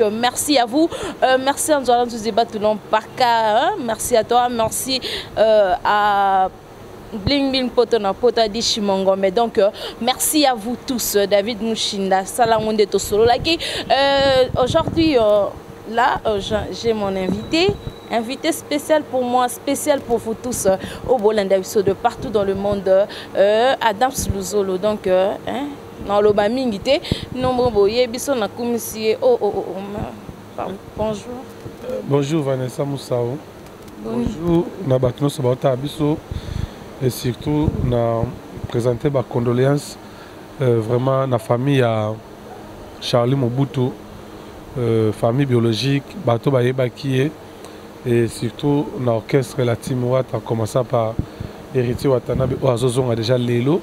merci à vous. Merci à Nzoala Nzouziba Toulon Parka. Merci à toi. Merci à Bling Bling Potona Pota di Chimongo. Mais donc, merci à vous tous. David Mouchinda, Salamonde Tosolo. Aujourd'hui, là, j'ai mon invité spécial pour moi, spécial pour vous tous au Bolandaviso de partout dans le monde, Adam Slouzolo. Donc, dans le Bamingité, nombre boye, biso na komissie. Bonjour. Bonjour Vanessa Moussao. Bonjour Nabatno Sobata Abisso. Et surtout, on a présenté ma condoléances vraiment la famille à Charlie Mobutu, famille biologique, Bato Bayebakie, et surtout l'orchestre la team Watt, en commençant par Héritier Watanabe, Oazozon a déjà Lélo,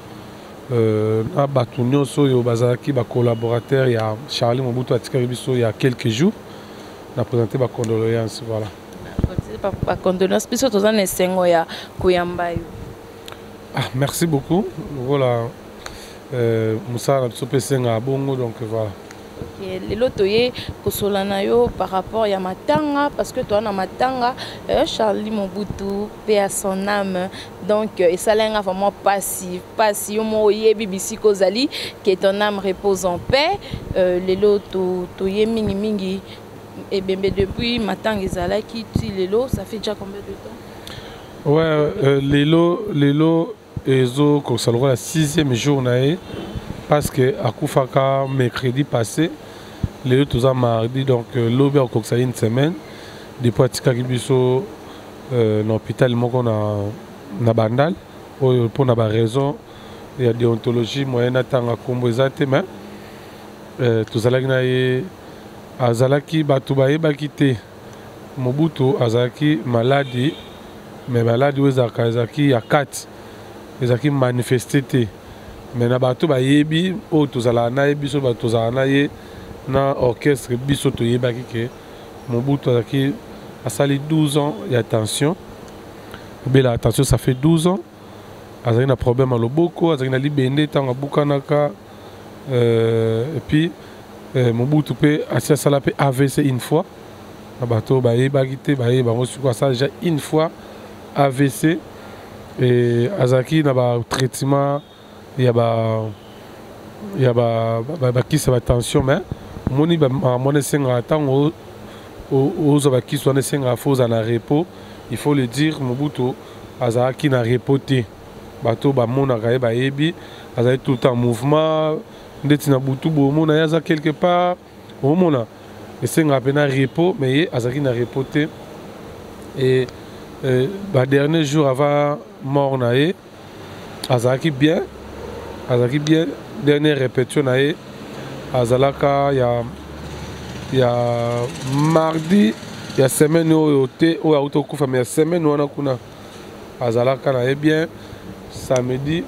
Batunyo Soyo Bazaki, collaborateur, il y a Charlie Mobutu Atikaribiso il y a quelques jours, on a présenté ma condoléances. Voilà. Ma condoléances, puis surtout dans les Sengoya, Kouyambayo. Merci beaucoup. Voilà. Moussa a Senga Bongo, donc voilà. Les lotoyers Kosolanayo par rapport à Matanga, parce que toi, on a Matanga, Charlie Mobutu, paix à son âme. Donc, et ça l'a vraiment passif. Passif, BBC Kozali, que ton âme repose en paix. Les lotoyers Mingi Mingi, et bien depuis Matanga et Zala qui tue les lots, ça fait déjà combien de temps? Ouais, les lots, Ezo, comme ça, le 6e jour, parce que à Koufaka, mercredi passé, les autres tous mardi, donc l'Aube au Coxa une semaine, depuis à Kibiso, l'hôpital, na Bandal, pour la raison, il y a déontologie, moyenne à temps à Kombozate, mais tous allons à Zalaki, Batoubaye, Bakite, Mobutu, Azaki, maladie, mais maladie, Azaki, il y a 4. Les qui manifesté mais na bato ba yebi o tozala na yebiso ba tozala na ye na orchestre biso to yebaki ke Mobutu azaki asali 12 ans il y a attention bela attention ça fait 12 ans azaki na problème à loboko azaki na libende tanga bukanaka et puis Mobutu pe asia sala pe AVC une fois na bato ba yebaki te ba yeba reçu quoi ça déjà une fois AVC. Et Azaki n'a pas traitement, il y a qui ça va tension mais moni mon senga tant aux qui sont senga faux en repos il faut le dire Mobutu Azaki n'a repoté bateau ba mona gaé ba yebi Azaki tout en mouvement ndetina butu bo mona yaza quelque part au mona et senga pena repos mais Azaki n'a repoté et dernier jour avant mort nae Azaki bien dernière répétition nae Azalaka il y a mardi il y a semaine au auto kufa mais semaine on a kuna Azalaka nae bien samedi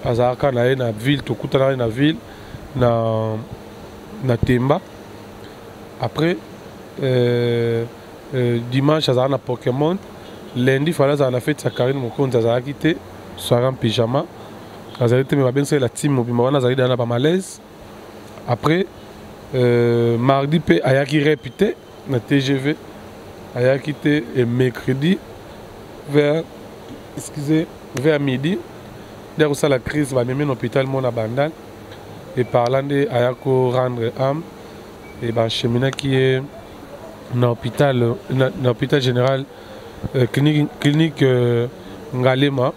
Azalaka nae na ville to kutana na ville na Temba après dimanche Azalaka na Pokémon. Lundi, il fallait en fait sa carrière mon compte a quitté soirée en pyjama. Azalite mais bien sûr la team mobile Azalite dans la malaise. Après mardi pe ayaki répété na TGV ayaki quitté et mercredi vers midi. Dès que la crise va mener l'hôpital mon abandon et parlant de ayako rendre âme et ben cheminat qui est dans l'hôpital général clinique Ngalema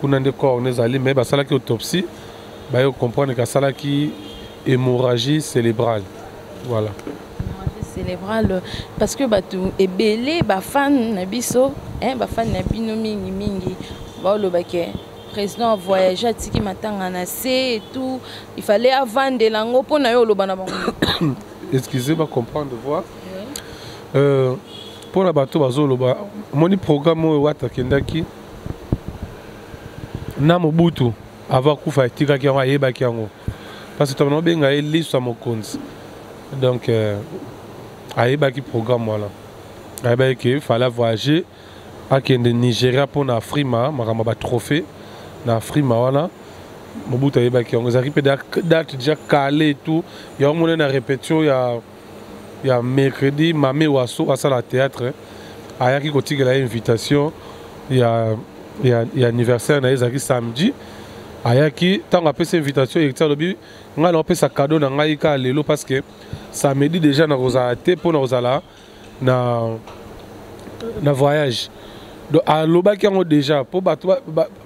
kuna de corps nezali mais basala ki autopsie ba yo comprendre que sala ki hémorragie cérébrale voilà cérébrale parce que batu ebele ba fan na biso ba fan na bino mingi ba lo baké président a voyagé tiki matanga na et tout il fallait avant de lango pona yo lo bana bango excusez-moi comprendre de voir pour la bateau bazoloba moni programme wata kendaki na Mobutu avant kufa tika ki yeba ki yango parce que on benga liste mokonzi donc ayeba ki programme wala ayeba ki fallait voyager à kende Nigeria pour na Afrima makamba ba trophée na Afrima wala Mobutu ayeba ki yango zaki pe date déjà calé et tout ya on na répétition il y a mercredi Mamé Wasso à la théâtre ayaki kotikela invitation il y a anniversaire na ezaki samedi ayaki tant apesa invitation héritier lobi nga na opesa cadeau na ngai ka lelo parce que samedi déjà na kozala te pour na kozala na voyage donc alobaki yango déjà pour bato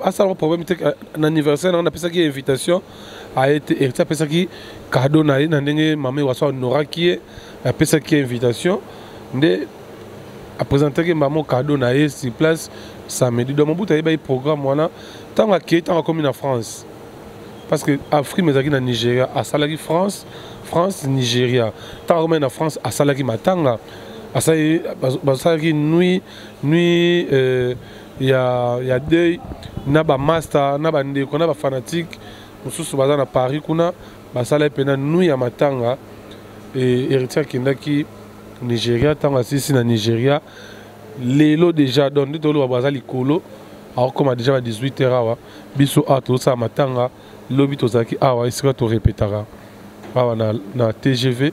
asala problème te na anniversaire na apesaki invitation ayete héritier apesaki cadeau na ye na ndenge Mamé Wasso honoraki ye apesaki invitation nde apresentaki maman cadeau na ye sur place samedi donc mobutu ayeba ye programme wana ntango akei ntango akomi na France parce que Afrique ezalaki na Nigeria asalaki France Nigeria ntango akomi na France asalaki matanga basalaki nuit ya deuil na bamaster na bandeko na bafanatique mosusu baza na Paris kuna basalaki mpena nuit ya matanga héritier akendaki Nigeria ntango asisi na Nigeria lelo déjà donc nde toloba baza likolo akokoma déjà ba 18h awa biso awa tozosala matanga lobi tozalaki awa esika torepetaka awa na TGV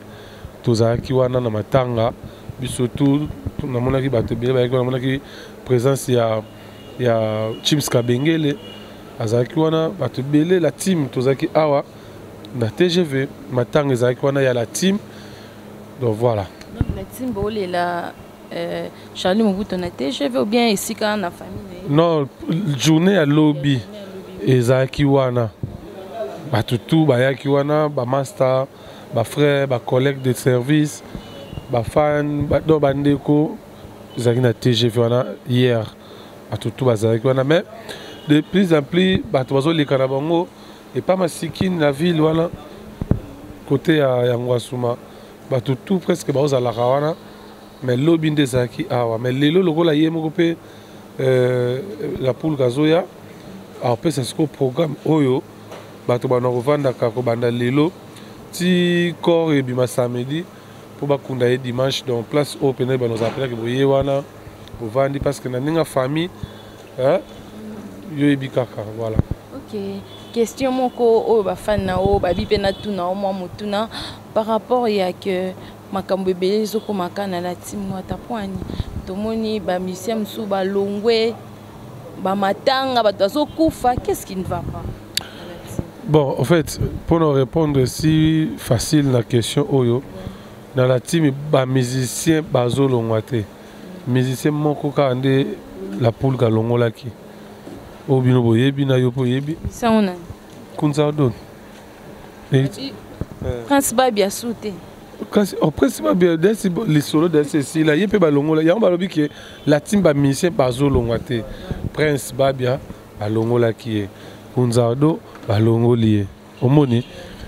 tozalaki wana na matanga biso tu namonaki bato ebele bayaki wana namonaki présence ya Chims Kabengele azalaki wana bato ebele la team tozalaki awa na TGV matanga ezalaki wana ya la team donc voilà. Donc la team bolela Charlie Mobutu na TGV ou bien ici quand na famille. Non, journée à lobby ezalaki wana batutu bayaki wana ba master ba frère ba collègue de service ba fan do bandeko ezalaki na TGV wana hier batutu bazalaki wana mais de plus en plus bato bazoleka na bango et pas masikini na ville wana côté ya Ngwasuma batutu presque bazalaka wana mais lobby nde ezalaki awa mais lelo lokola ye moko mpe la poule gazoya apesa siko programme oyo bato bana kovandaka kobanda lelo ti corps ebima samedi po bakunda ye dimanche donc place oyo pene banozapelaki boye wana bovandi parce que na ndenge famille yo yebi kaka voilà. Ok, question moko oyo bafani na oyo babi mpe na tuna o mwa motuna par rapport ya ke makambo ebele ezokomaka na la team wata poani tomoni bamusicien mosusu balongwe bamatanga bato bazokufa, qu'est-ce qui ne va pas? Bon, en fait, pour nous répondre si facile la question oyo dans la team bamusicien bazolongwa te musicien moko ka ande la poule kalongolaki obino boyebi na yo boyebi ça on a kunza don Prince Babi a sauté. Au principe, les solos de ceci, là, il y a un que la team ba musicien bazolongwate Prince Babia balongola qui est Kunzado balongolié. Au moni,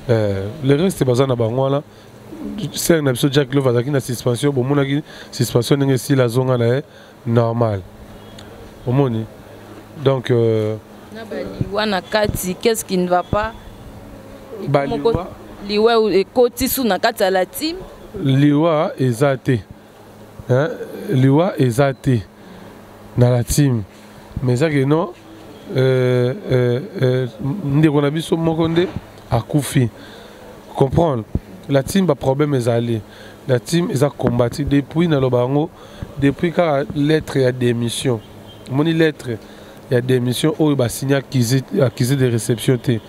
le reste c'est bazana bangwala. C'est un épisode Jack Love avec une suspension. Bon, mon suspension n'est si la zone là normale. Au moni, donc. Wana kati, qu'est-ce qui ne va pas? Liwa ekoti na kati ya la team liwa ezate liwa ezate na la team mais ça que non ndeko na biso moko nde akufi comprendre la team ba problème ezali la team eza combattu depuis na lobango depuis ka lettre ya démission moni lettre ya démission oyo ba signé accusé de réception te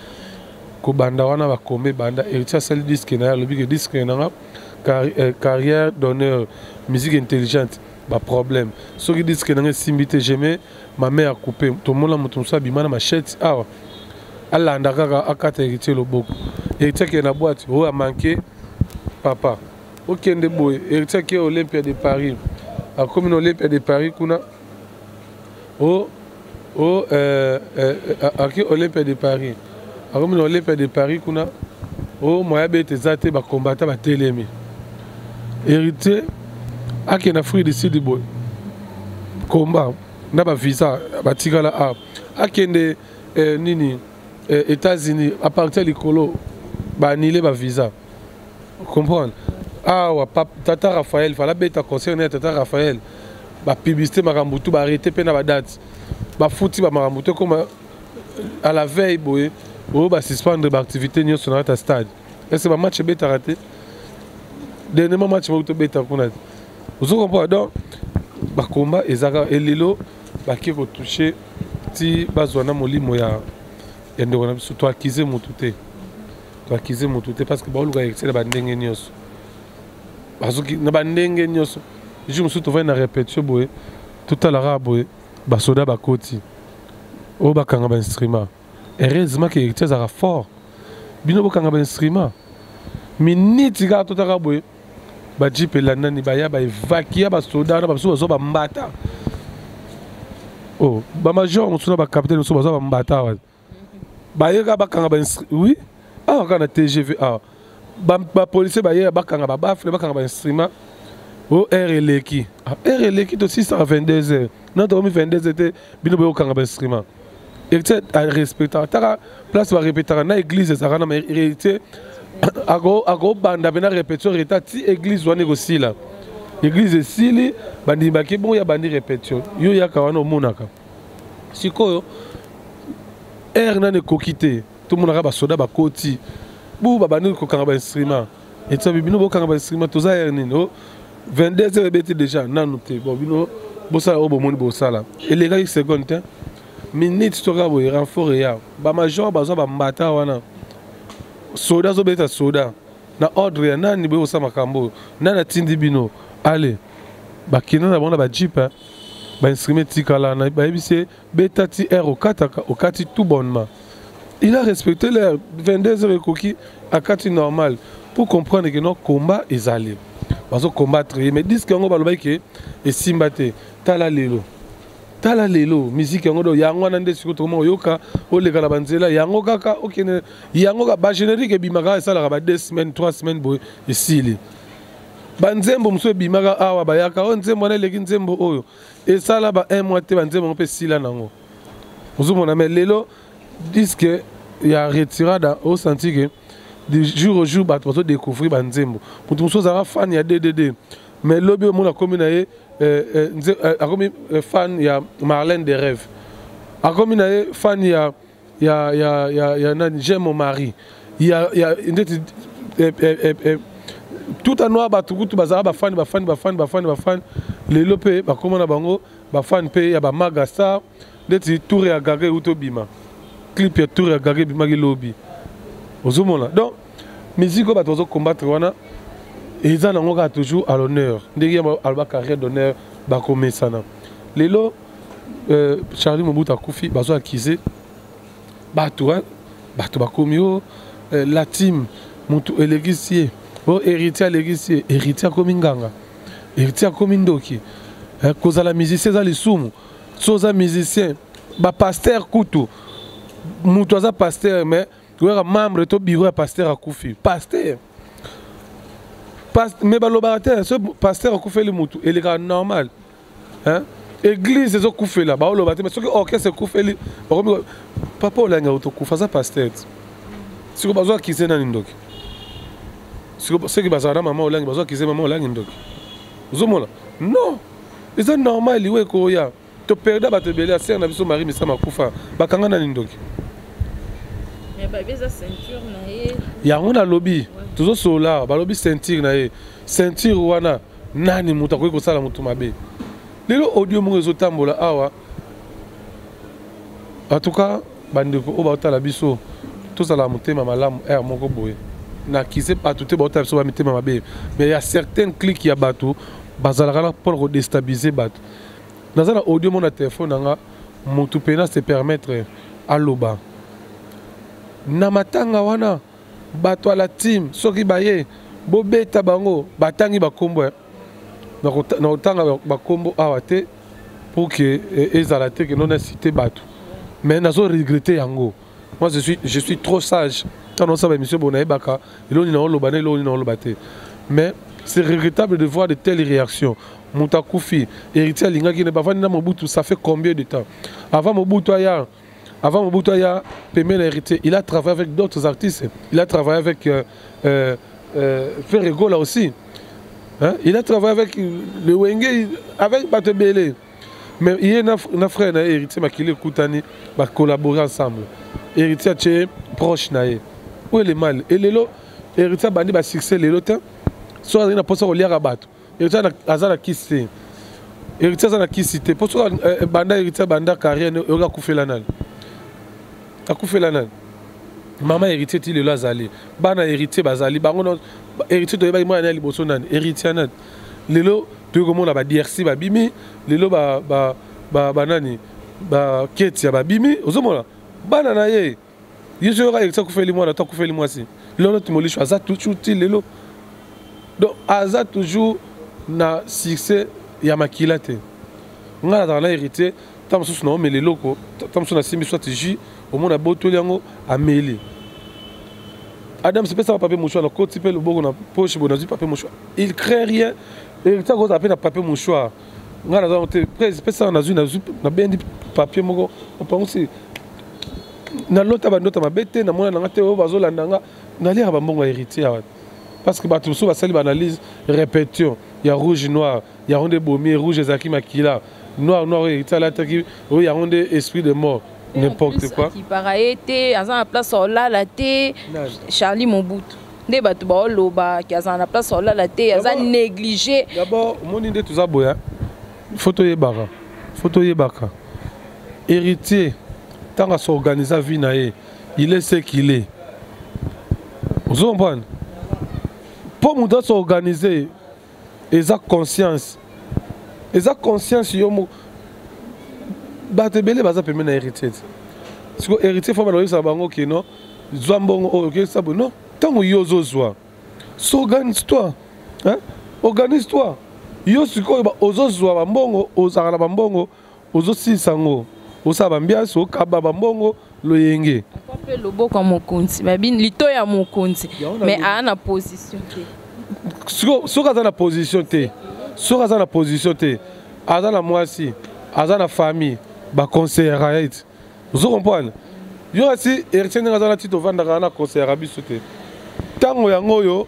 ko banda wana bakome banda héritier sali disque na lobi que disque na carrière d'honneur musique intelligente ba problème soki disque na simbité jamais ma mère a coupé tout monde mutu so bimana machette awa alanda kaka akata héritier loboko héritier qui na boîte o a manqué papa okende boy héritier qui Olympia de Paris a comme Olympia de Paris kuna aki Olympia de Paris comme l'Olympique de Paris kuna moya bete zate ba combattant ba telemi héritier aki na fruit de sud boy combat na ba visa ba tigala a akende nini États-Unis à partir likolo ba annulé ba visa comprendre wa tata Raphaël fala beta concerne tata Raphaël ba publicité makambutu ba arrêter pe na ba date ba fouti ba makambutu comme à la veille boy on va suspendre l'activité sur notre stade. Est-ce que le match est raté? dernièrement match moto beta kuna vous comprenez donc ba combat ezaka elelo ba ki ko toucher ti bazwana molimo ya ndeko na biso to akize motu te parce que ba luka excès ba ndenge nyonso bazoki na ba ndenge nyonso je me suis trouvé na répétition boye tout à l'heure boye ba soda ba koti o ba kanga ba instrument heureusement que excès sera fort bino bokanga ba instrument minute ga tout à l'heure boye ba jeep elanda ni ba ya ba evacuer ba soda na ba so ba mbata oh ba major mosuna ba capitaine so ba mbata wa ba yeka ba kanga ba oui ah kana TGV ah ba policier ba yeka ba kanga ba bafle ba kanga ba instrument oh RLK ah RLK to 622h non to 22h te bino ba kanga ba instrument et à respecter ta place va répéter na église ça na réalité ago banda bena répétition reta ti église wane ko sila église esili bandi baki bon ya bandi répétition yo ya kawana omonaka sikoyo na ne kokité tout le monde a ba soda ba koti bu ba bandi ko kanga ba instrument et ça bino bo kanga ba instrument to za nino 22h beti déjà nanu te bon bino bo sala o bo moni bo sala et les gars seconde minute to ga bo renfort ya ba major ba zo ba mbata wana soda zo beta soda na ordre ya nani bo sa makambo nana tindi bino allez bakina na bona ba jeep ba instrument tikala na ba ebise beta ti au kati tout bonnement il a respecté les 22h coquille à kati normal pour comprendre que nos combat est allé bazo combattre mais disque ngo baloba ke et simbate tala lelo musique yango do yango na nde siko to mo yoka o le kala banzela yango kaka okene yango ka ba générique bimaka sala ba 2 semaines 3 semaines boy esili banzembo mso bimaka awa bayaka o nzembo na leki nzembo oyo esala ba 1 mois te banzembo mpe sila nango ozomona mais lelo disque ya retirada au senti que du jour au jour bato bazo découvrir banzembo mutu mso za fan ya DDD mais lobi o mona commune ye akomi fan ya Marlène des rêves akomi na ye fan ya nani j'aime mon mari ya tout à noir bato kutu bazara ba fan lelo pe bakoma na bango ba fan pe ya ba Magastar ndeti tour ya gage uto bima clip ya tour ya gage bima ki lobby ozomona donc musique ko bato zo combattre wana et ils en ont toujours à l'honneur. Derrière la carrière d'honneur, Bakome Sana. Lelo, Charlie Mobutu Koufi, Bazo Akizé, Batou Bakomio, la team, Moutou Elegissier, héritier Elegissier, héritier Kominganga, héritier Komindoki, Kozala musicien, Zali Soum, Soza musicien, Pasteur Koutou, Moutouaza Pasteur, mais il y a un membre de bureau Pasteur Koufi, Pasteur. Mais ce pasteur a coupé le moutou, il est normal. Église, ils ont coupé là, mais ce que orchestre a coupé, papa, il a coupé ça pasteur. Si vous avez qui c'est dans l'indok. Si vous avez besoin maman, il a besoin qui c'est maman, il a l'indok. Vous avez non, c'est normal, il est quoi ya. Tu perds d'abord te belé à serre, on a vu son mari, mais ça m'a coupé. Bakanga dans l'indok. Mais bah, il y a ceinture, il y a un lobby. Toujours solar, balobi ceinture na ye. Ceinture wana nani muta ko sala mutu mabe. Lelo audio mo ezo tambola awa. En tout cas, bandeko o ba tala biso. Tout ça la mutema malamu air moko boye. Na kise pas tout ba tala biso ba mutema mabe. Mais il y a certains clics ya bato bazalaka pour déstabiliser bato. Dans un audio mon téléphone nga mutu pena se permettre à loba. Na matanga wana bato à la team soki baye bobeta bango batangi bakombo na otanga bakombo awate pour que ezalate que non incité bato mais nazo regretter yango moi je suis trop sage quand on savait monsieur Bonaye Baka eloni na olobane eloni na olobate mais c'est regrettable de voir de telles réactions Moutakufi héritier linga qui ne pas na Mobutu ça fait combien de temps avant Mobutu Pemela héritier, il a travaillé avec d'autres artistes. Il a travaillé avec Ferrego là aussi. Hein? Il a travaillé avec le Wenge, avec Batebele. Mais il y a un frère, héritier, qui va collaborer ensemble. Héritier, tu es proche. Où est le mal? Et le héritier, bandi va succès, le lot. so azali na posa koliaka bato héritier aza na kisi te héritier aza na kisi te mpo soki banda héritier banda carrière oyoki akufela nani akufela nani mama héritier ti lelo azali bana héritier bazali bango héritier toyebaki mwana ya liboso nani héritier nani lelo toyei komona badrc babimi lelo banani baketia babimi ozomona bana na ye ye so yoka héritier akufeli mwana to akufeli mwasi lelo timolisho aza toujours ti lelo donc aza toujours na succès ya makila te nga nazala na héritier ta mosusu na omela eloko ta mosusu nasimbi soit jus omona botoli yango ameli Adam se pesa papier mouchoir na koti pe loboko na poche bo nazwi papier mouchoir il crée rien héritier ko zapena papier mouchoir nga nazala te pesa nazwi na bendi papier moko opangusi na lota bandota mabete na mona nanga te o bazolanda nga naliaka bambongo ya héritier awa parce que bato mosusu basali baanalyse répétition ya rouge noir ya ronde bomier rouge ezalaki makila noir noir héritier alataki oyo ya ronde esprit de mort n'importe quoi qui paraît te aza na place olala te Charlie Mobutu nde bato baoloba ki aza na place olala te aza négligé d'abord omoni nde toza boya faut toyebaka héritier ntango asorganiza vie na ye il est ce qu'il est ozo comprendre mpo moto asorganize eza conscience yo bato ebele baza pembeni na héritier siko héritier fo baloyebisa bango ke no zwa mbongo oyo okesa bo non ntango yo ozozwa organise-toi yo sikoyo ozozwa bambongo ozalaka na bambongo ozosilisa yango osala bambiasi okaba bambongo loyenge mpe loboko ya mokonzi babini lito ya mokonzi mais aa na position te soki aza na position te aza na mwasi aza na famille baconseillera ye ti ozo comprendre yo asi héritier ndenge aza na tite ovandaka na conseillera biso te ntango yango oyo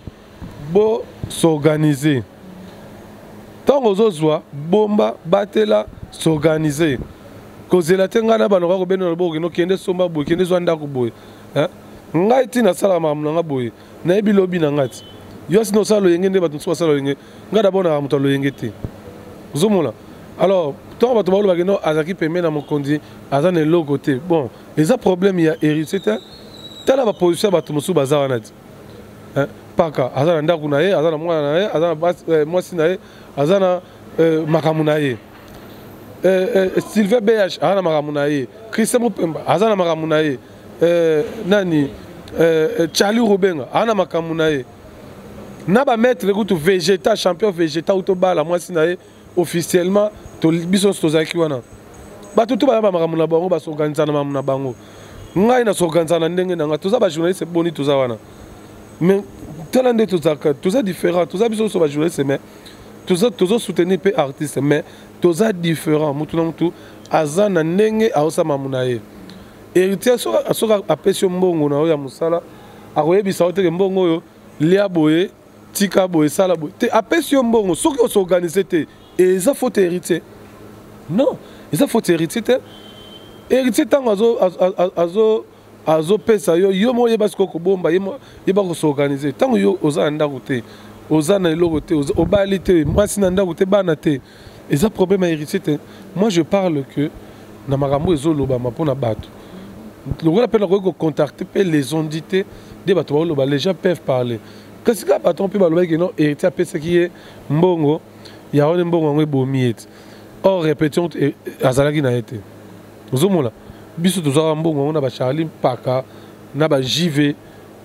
bosorganize ntango ozozwa bomba batela s'organize kozela te ngai na banoka kobenda na loboko okende somba boye kende zwa ndako boye ngai ti nasalaka makambo na nga boye nayebi lobi na ngai ti yo asi nosala loyenge nde bato mosusu basala loyenge ngai dabord naka moto ya loyenge te ozomona alors ntango bato balobaki no azalaki pembeni na mokonzi aza na eloko te bon eza problème ya héritier te tala baposition ya bato mosusu baza wana ti paka aza na ndako na ye aza na mwana na ye aza na mwasi na ye aza na makambo na ye Sylvain BH aza na makambo na ye Christian Mopemba aza na makambo na ye nani Charlie Rubenga aza na makambo na ye na bametre kutu végétal champion végétal utobala mwasi na ye officiellement biso nyonso tozalaki wana bato to baya bamakambo na bango basorganiza na makambo na bango ngai nasorganiza na ndenge na ngai toza bajournaliste boni toza wana mais tala nde tozalaka toza différent toza biso nyonso bajournaliste mais tozosoutenir mpe artiste mais toza différent mutu na mutu aza na ndenge aosala makambo na ye héritier soki apesi yo mbongo na oyo ya mosala akoyebisa yo teke mbongo oyo lia boye tika boye sala boye te apesi yo mbongo soki osorganize te eza faute héritier non eza faute héritier te héritier ntango azopesa yo mo oyeba sikoyo kobomba yeba kosorganize ntango yo oza na ndako te oza na eloko te obali te mwasi na ndako te bana te eza problème ya héritier te moi je parle que na makambo ezolobama mpona bato lokola mpe nakoki kocontacte mpe les ondités nde bato baoloba les gens peuvent parler kasi kaka bato mpe balobaki non héritier apesaki ye mbongo ya wana mbongo yango ebomi ye ti or répétition azalaki na ye te ozomona biso tozwaka mbongo yango na bacharli mpaka na bajive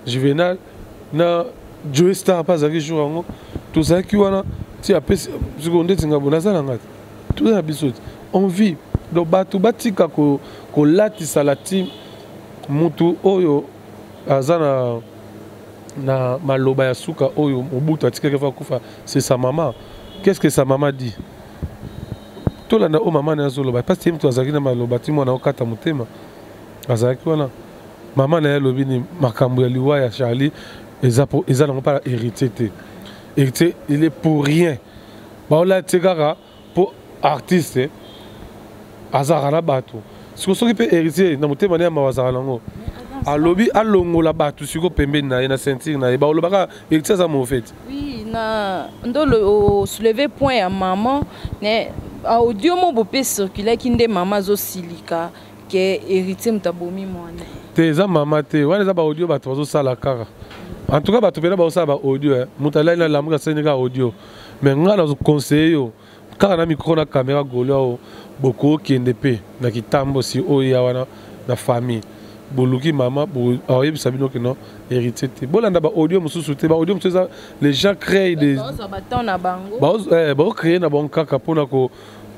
juvenal na joe star mpe azalaki jour yango tozalaki wana ti apesi sikoyo ndeti ngambo naza na ngati toza na biso ti on vit donc bato batika kolatisa lati mutu oyo aza na maloba ya suka oyo Mobutu atikaki fa kufa c'est sa maman. Qu'est-ce que sa maman dit? Tolanda o maman na azoloba parce que mtu azalaki na maloba ti mwana okata motema azalaki wana maman na ye alobi ni makambo ya liwa ya Charlie eza nango mpa héritier te héritier il est pour rien baolati kaka mpo artiste azalaka na bato siko soki mpe héritier na motema ne ya mawa azalaka nango alobi alongola bato siko pembeni na ye na ceinture na ye baolobaka héritier aza mauvais te ndolo soulever point ya maman ne audio mo bopé circuler qui ndé maman zo silika que héritier mutabomi mwana te za maman te wana za ba audio ba tozo sala kaka en tout cas ba topela ba sala ba audio mutala ina la muka senga audio mais ngana zo conseiller yo kaka na micro na caméra golo boko kende pe na kitambo si oya wana na famille boluki mama aoyebi sabino que non héritier te bolanda ba audio mususu te ba audio mususu les gens créent des ba créer na bon kaka pona ko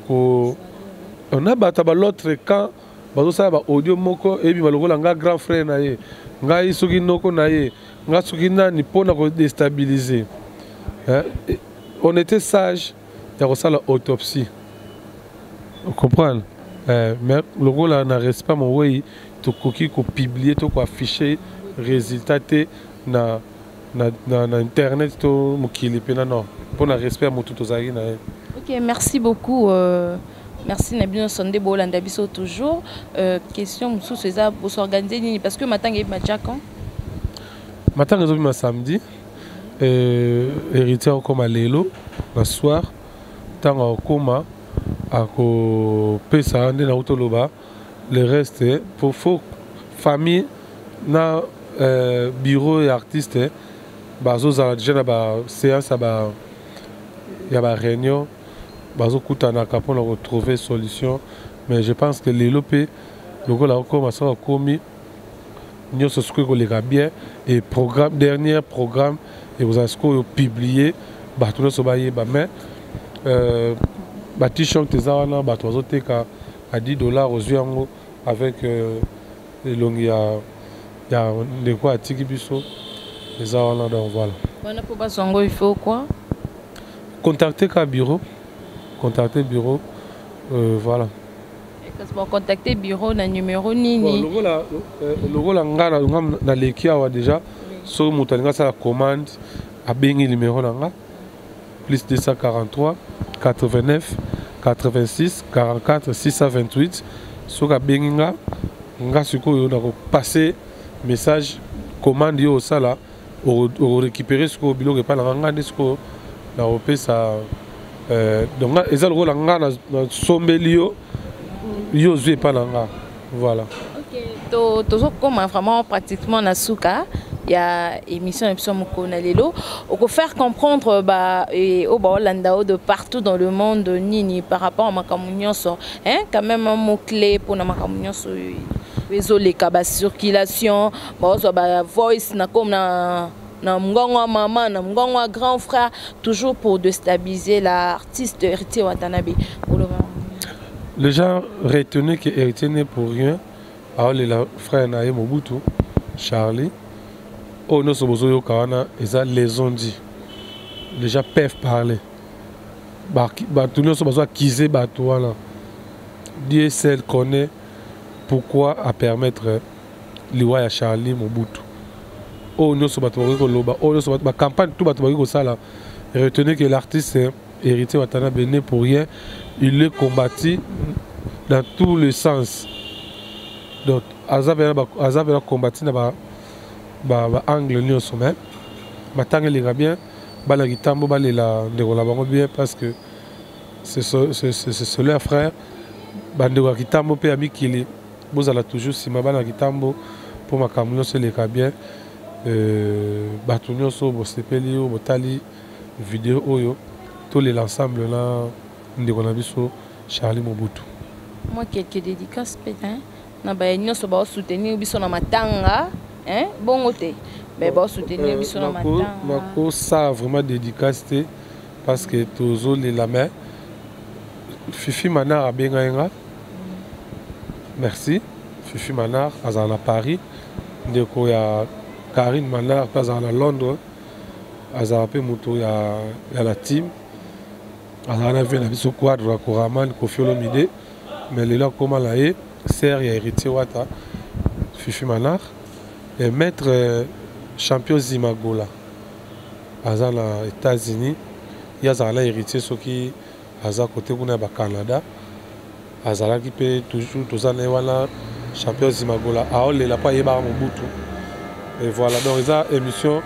on a bata ba l'autre camp ba ça ba audio moko ebi balokola nga grand frère na ye nga isoki noko na ye nga soki nani pona ko déstabiliser on était sage ya ko sala autopsie vous comprenez mais le rôle na respect mon way to koki ko publier to ko afficher résultat na internet to mokili pena non pour na respect mo tout ozaki na. OK, merci beaucoup merci Nabino Sondé Bolanda biso toujours question sous ça pour s'organiser parce que matin il m'a déjà quand matin nous ma samedi héritier comme lelo le soir tant koma ako pesa ndé na utoloba le reste pour famille na bureau et artiste bazo za déjà na ba séance ba ya ba réunion bazo kutana pour retrouver solution mais je pense que les lopé logo la comme ça komi nous ce que les bien et programme dernier programme et vous avez publié ba tout so ba yeba mais t-shirt tezawana ba tozo teka à $10 aux yango avec les longues ya de quoi tiki biso tezawana donc voilà. Voilà pour bazongo il faut quoi? Contacter ka bureau. Contacter bureau voilà. Et que pour contacter bureau na numéro nini? Le rôle ngana na lekia wa déjà so mutalinga ça la commande a bengi numéro nanga plus 243 89 86 44 628 soka benginga nga sikoyo na ko passer message commande yo sala o récupérer ce ko biloko pa na nga ndisiko na opesa donc eza le rôle nga na sombeli yo zwe pa na nga voilà. OK to comme vraiment pratiquement na suka il y a émission lelo on faire comprendre et au Hollanda de partout dans le monde nini par rapport à makamunyo hein quand même un mot clé pour na makamunyo réseau les cabas circulation voice na comme na mgongo maman na mgongo grand frère toujours pour déstabiliser l'artiste héritier Watanabe. Les gens retenaient que héritier n'est pour rien alors les frères Naye Mobutu Charlie. Oh, nous sommes au Kawana, les ont dit. Les gens peuvent parler. Tout le monde kiser Batouana. Dieu seul connaît pourquoi à permettre l'Iwa Charlie Mobutu. Oh, nous sommes la campagne tout Batouana Sala. Retenez que l'artiste héritier Watanabe n'est pour rien. Il le combattu dans tous les sens. Donc, Azab a combattu dans angle ni au sommet matanga les bien bala gitambo balela ndeko la bango bien parce que c'est leur frère bandeko gitambo pe amikili bozala toujours sima bala gitambo pour makamunyo se les bien batunyo so bo sepeli o botali vidéo oyo tous les l'ensemble là ndeko na biso Charlie Mobutu. Moi quelques dédicaces pétain na ba nyonso ba soutenir biso na matanga. Hein? Bon côté. Mais bon soutenir biso na matin. Mako ça vraiment dédicacé parce que tozo les la main. Fifi Manar a bengainga. Merci. Fifi Manar à Paris. Ndeko ya Karine Manar pas à Londres. À pe moto ya la team. À vu la biso quadre Koraman Kofi Olomide. Mais là comment là est sert ya héritier Wata. Fifi Manar. Et maître champion Zimagola aux États-Unis, il y a un héritier qui est côté du Canada, qui peut toujours tous les champion Zimagola. Il n'a pas yéba Mobutu. Et voilà, donc il y a une émission,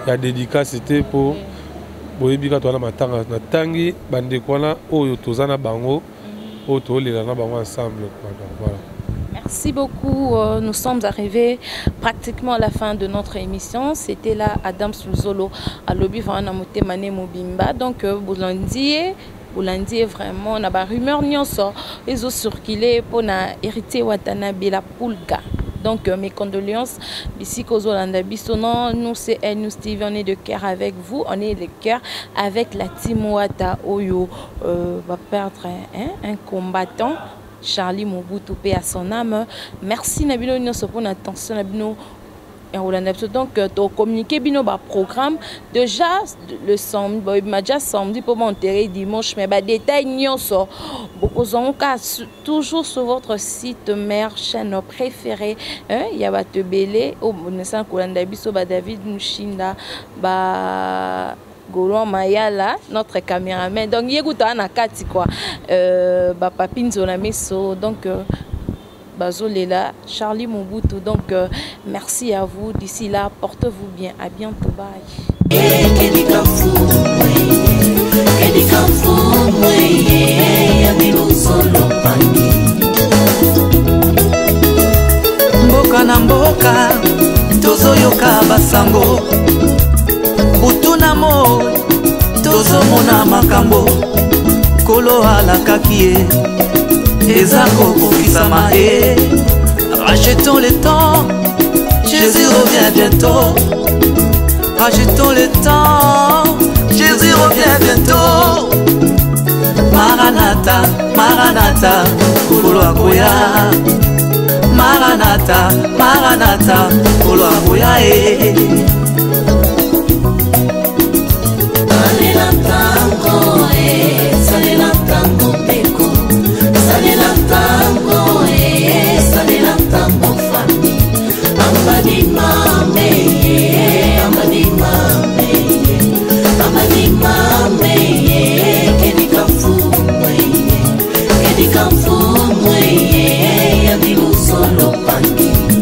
il y a dédicace pour boyebika toana matanga na tangi bandeko wana oyo tozana bango oyo tolela na bango ensemble. Voilà. Merci beaucoup. Nous sommes arrivés pratiquement à la fin de notre émission. C'était là Adam Souzolo à Lobby Vana Motemane Mobimba. Donc, Boulandier vraiment, on a des rumeurs nyonso. Ils ont circulé pour hériter Watanabe la Poulga. Donc, mes condoléances. Ici, Kozolanda Bissonon, nous, c'est elle, nous, Steve, on est de cœur avec vous. On est de cœur avec la team Wata Oyo. Va perdre un combattant. Charlie Mobutu, paix à son âme. Merci Nabino Nyonso pour l'attention Nabino. Donc, tu as communiqué bino ba programme déjà le samedi, déjà samedi pour m'enterrer dimanche, mais bah détail nyonso. Beaucoup ont toujours sur votre site mère chaîne préférée. Il y a ba te belé au Bonnesan Kolanda biso ba David Mushinda ba Golo Mayala, notre caméraman. Donc, il y a un kati quoi. Papine Zonameso. Donc, Bazolela, Charlie Mobutu. Donc, merci à vous. D'ici là, portez-vous bien. À bientôt. Bye. Mboka na mboka, tozoyoka basango. Butunamo, tozomona makambo. Kolo alakaki ye, ezako kokisama ye. Rachetons le temps, Jésus revient bientôt. Rachetons le temps, Jésus revient bientôt. Maranatha, Maranatha, Kolo akoya. Maranatha, Maranatha, Kolo akoya e. Come